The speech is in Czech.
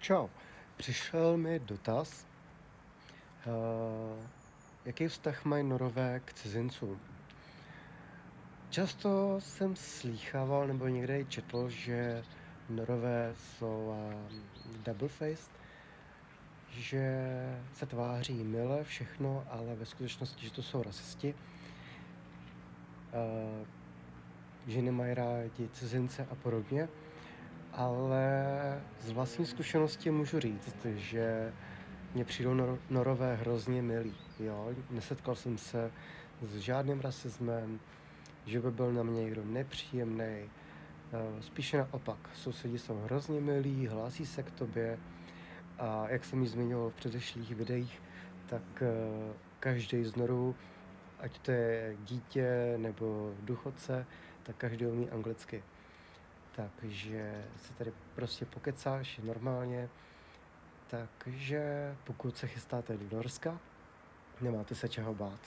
Čau. Přišel mi dotaz, jaký vztah mají Norové k cizincům. Často jsem slýchával nebo někde i četl, že Norové jsou double-faced, že se tváří mile všechno, ale ve skutečnosti, že to jsou rasisti, že nemají rádi cizince a podobně. Ale z vlastní zkušenosti můžu říct, že mně přijdou Norové hrozně milí. Jo? Nesetkal jsem se s žádným rasismem, že by byl na mě někdo nepříjemný. Spíše naopak, sousedi jsou hrozně milí, hlásí se k tobě a jak jsem ji zmiňoval v předešlých videích, tak každý z Norů, ať to je dítě nebo důchodce, tak každý umí anglicky. Takže se tady prostě pokecáš normálně. Takže pokud se chystáte do Norska, nemáte se čeho bát.